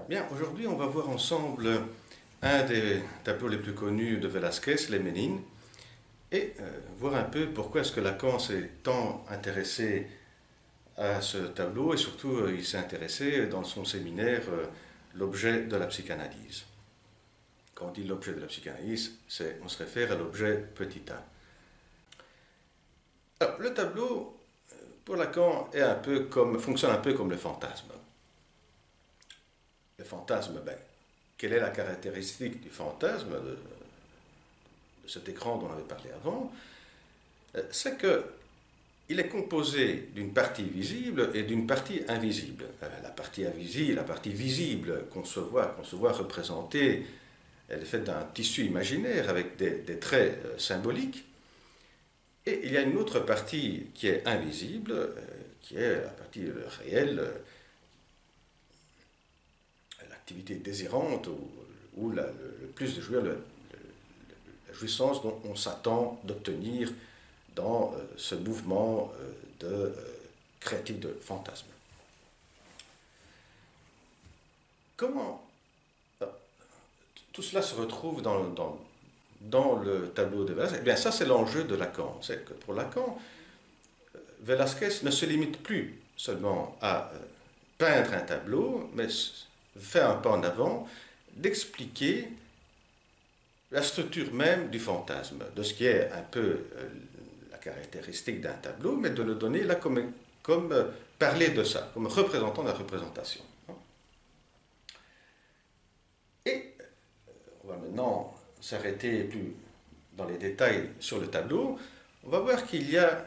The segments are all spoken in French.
Bien, aujourd'hui, on va voir ensemble un des tableaux les plus connus de Velázquez, les Ménines, et voir un peu pourquoi est-ce que Lacan s'est tant intéressé à ce tableau, et surtout il s'est intéressé dans son séminaire l'objet de la psychanalyse. Quand on dit l'objet de la psychanalyse, on se réfère à l'objet petit a. Alors, le tableau, pour Lacan, fonctionne un peu comme le fantasme. Le fantasme, ben, quelle est la caractéristique du fantasme de cet écran dont on avait parlé avant? C'est que il est composé d'une partie visible et d'une partie invisible. La partie invisible, la partie visible qu'on se voit représentée, elle est faite d'un tissu imaginaire avec des traits symboliques. Et il y a une autre partie qui est invisible, qui est la partie réelle, l'activité désirante, ou le plus de jouir, la jouissance dont on s'attend d'obtenir dans ce mouvement créatif de fantasme. Comment tout cela se retrouve dans le tableau de Velázquez? Eh bien, ça, c'est l'enjeu de Lacan. C'est que pour Lacan, Velázquez ne se limite plus seulement à peindre un tableau, mais fait un pas en avant d'expliquer la structure même du fantasme, de ce qui est un peu la caractéristique d'un tableau, mais de le donner là comme parler de ça, comme représentant la représentation. Et on va maintenant s'arrêter plus dans les détails sur le tableau. On va voir qu'il y a,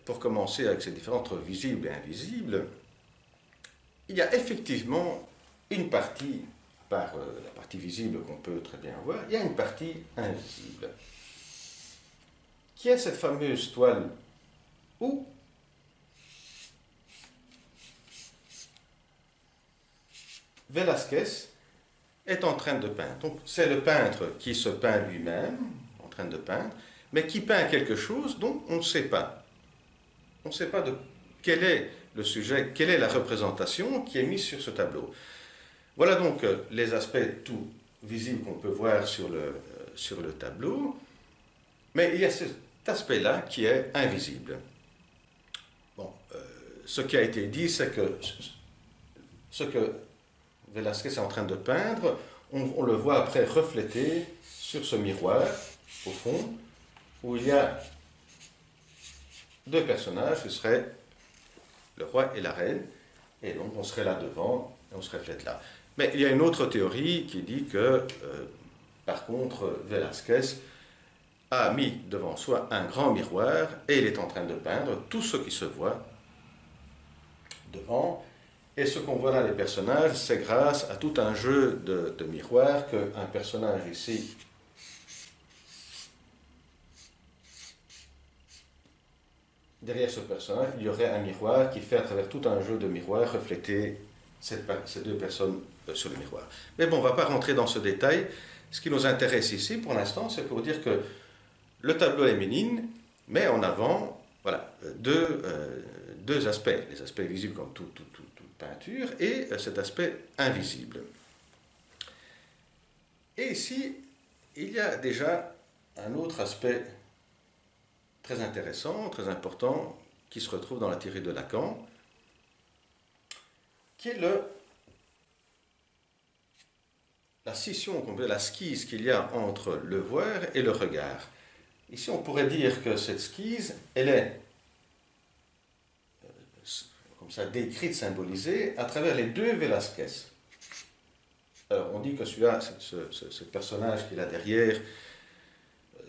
pour commencer avec ces différences entre visible et invisible, il y a effectivement une partie, par la partie visible qu'on peut très bien voir, il y a une partie invisible, qui est cette fameuse toile où Velázquez est en train de peindre. Donc c'est le peintre qui se peint lui-même, en train de peindre, mais qui peint quelque chose dont on ne sait pas. On ne sait pas de quel est le sujet, quelle est la représentation qui est mise sur ce tableau. Voilà donc les aspects tout visibles qu'on peut voir sur le tableau, mais il y a cet aspect-là qui est invisible. Bon, ce qui a été dit, c'est que ce que Velázquez est en train de peindre, on le voit après reflété sur ce miroir, au fond, où il y a deux personnages, ce seraient le roi et la reine, et donc on serait là devant, et on se reflète là. Mais il y a une autre théorie qui dit que, par contre, Velázquez a mis devant soi un grand miroir, et il est en train de peindre tout ce qui se voit devant. Et ce qu'on voit là, les personnages, c'est grâce à tout un jeu de miroirs qu'un personnage ici derrière ce personnage, il y aurait un miroir qui fait à travers tout un jeu de miroirs refléter ces deux personnes sur le miroir. Mais bon, on ne va pas rentrer dans ce détail. Ce qui nous intéresse ici, pour l'instant, c'est pour dire que le tableau des Ménines met en avant voilà, deux aspects. Les aspects visibles comme toute peinture et cet aspect invisible. Et ici, il y a déjà un autre aspect très intéressant, très important, qui se retrouve dans la théorie de Lacan, qui est la scission, la skise qu'il y a entre le voir et le regard. Ici, on pourrait dire que cette skise, elle est comme ça décrite, symbolisée, à travers les deux Velázquez. Alors, on dit que celui-là, ce personnage qui est là derrière,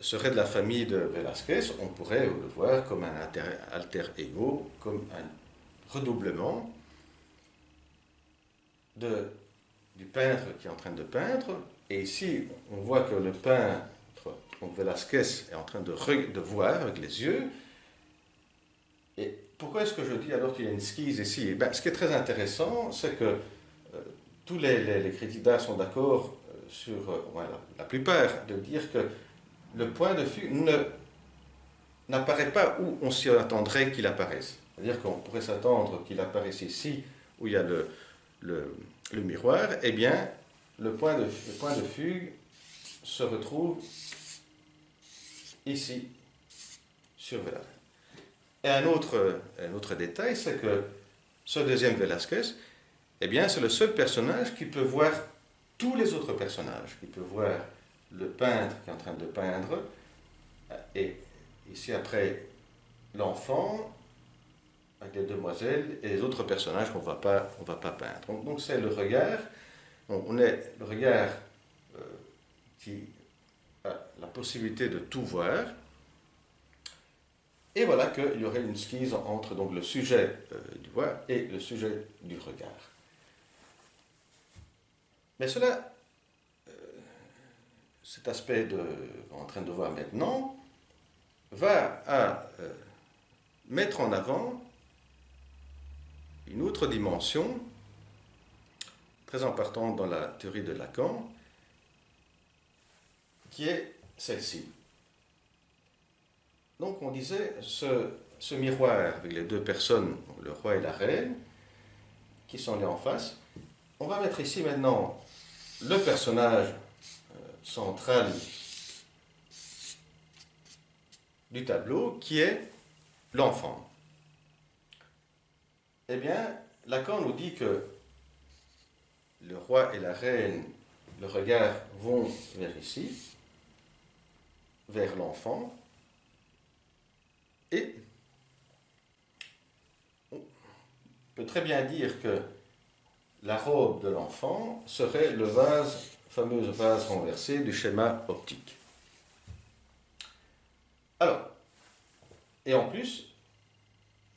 serait de la famille de Velázquez. On pourrait le voir comme un alter ego, comme un redoublement du peintre qui est en train de peindre. Et ici, on voit que le peintre, donc Velázquez, est en train de voir avec les yeux. Et pourquoi est-ce que je dis alors qu'il y a une skise ici? Eh bien, ce qui est très intéressant, c'est que tous les critiques d'art sont d'accord sur, voilà, la plupart, de dire que le point de vue n'apparaît pas où on s'y attendrait qu'il apparaisse. C'est-à-dire qu'on pourrait s'attendre qu'il apparaisse ici, où il y a le le miroir, eh bien, le point de fugue se retrouve ici, sur Velázquez. Et un autre détail, c'est que ce deuxième Velázquez, eh bien, c'est le seul personnage qui peut voir tous les autres personnages, qui peut voir le peintre qui est en train de peindre, et ici après l'enfant, avec les demoiselles et les autres personnages qu'on ne va pas peindre. Donc c'est le regard, on est le regard qui a la possibilité de tout voir. Et voilà qu'il y aurait une schise entre donc, le sujet du voir et le sujet du regard. Mais cela, cet aspect qu'on est en train de voir maintenant, va à mettre en avant une autre dimension, très importante dans la théorie de Lacan, qui est celle-ci. Donc on disait, ce miroir avec les deux personnes, le roi et la reine, qui sont là en face, on va mettre ici maintenant le personnage central du tableau, qui est l'enfant. Eh bien, Lacan nous dit que le roi et la reine, le regard vont vers ici, vers l'enfant, et on peut très bien dire que la robe de l'enfant serait le fameux vase renversé du schéma optique. Alors, et en plus,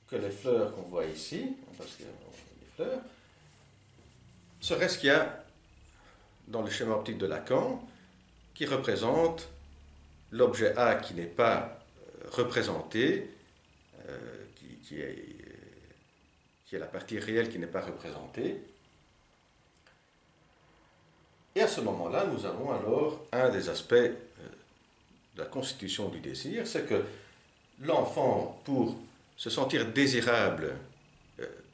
que les fleurs qu'on voit ici, parce qu'il y a des fleurs, serait ce qu'il y a dans le schéma optique de Lacan, qui représente l'objet A qui n'est pas représenté, qui est la partie réelle qui n'est pas représentée. Et à ce moment-là, nous avons alors un des aspects de la constitution du désir, c'est que l'enfant, pour se sentir désirable,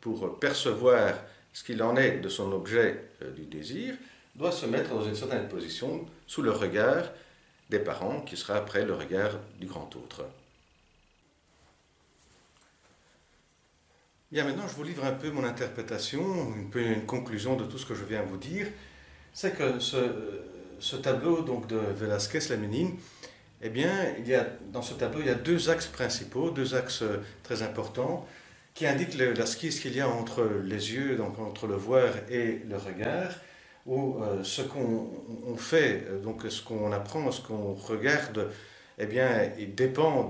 pour percevoir ce qu'il en est de son objet du désir, doit se mettre dans une certaine position sous le regard des parents, qui sera après le regard du grand autre. Bien, maintenant je vous livre un peu mon interprétation, une conclusion de tout ce que je viens vous dire. C'est que ce tableau donc, de Velázquez, la Ménine, eh bien, dans ce tableau, il y a deux axes principaux, deux axes très importants, qui indiquent la schise qu'il y a entre les yeux, donc entre le voir et le regard, où ce qu'on fait, donc ce qu'on apprend, ce qu'on regarde, eh bien, il dépend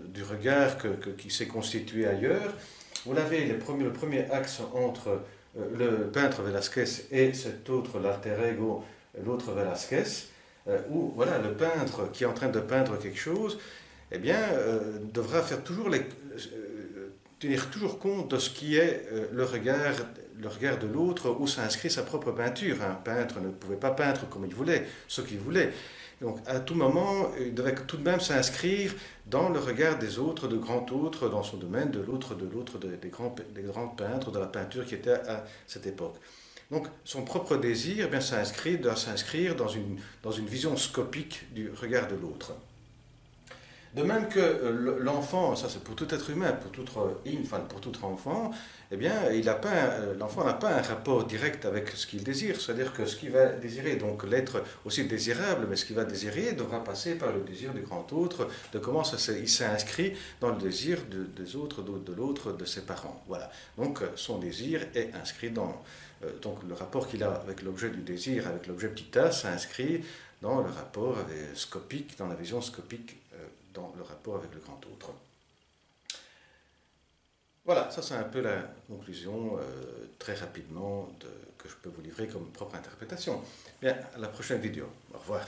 du regard qui s'est constitué ailleurs. Vous l'avez, le premier axe entre le peintre Velázquez et cet autre, l'alter ego, l'autre Velázquez, où voilà, le peintre qui est en train de peindre quelque chose, eh bien, devra faire tenir toujours compte de ce qui est le regard de l'autre, où s'inscrit sa propre peinture. Un peintre ne pouvait pas peindre comme il voulait, ce qu'il voulait. Donc à tout moment, il devait tout de même s'inscrire dans le regard des autres, de grands autres, dans son domaine, des grands peintres de la peinture qui était à cette époque. Donc son propre désir doit s'inscrire dans une vision scopique du regard de l'autre. De même que l'enfant, ça c'est pour tout être humain, pour tout enfant, eh bien, l'enfant n'a pas un rapport direct avec ce qu'il désire. C'est-à-dire que ce qu'il va désirer, donc l'être aussi désirable, mais ce qu'il va désirer devra passer par le désir du grand autre, de comment il s'inscrit dans le désir des autres, de l'autre, de ses parents. Voilà. Donc son désir est inscrit donc le rapport qu'il a avec l'objet du désir, avec l'objet petit a, s'inscrit dans le rapport scopique, dans la vision scopique, dans le rapport avec le grand autre. Voilà, ça c'est un peu la conclusion très rapidement que je peux vous livrer comme propre interprétation. Bien, à la prochaine vidéo. Au revoir.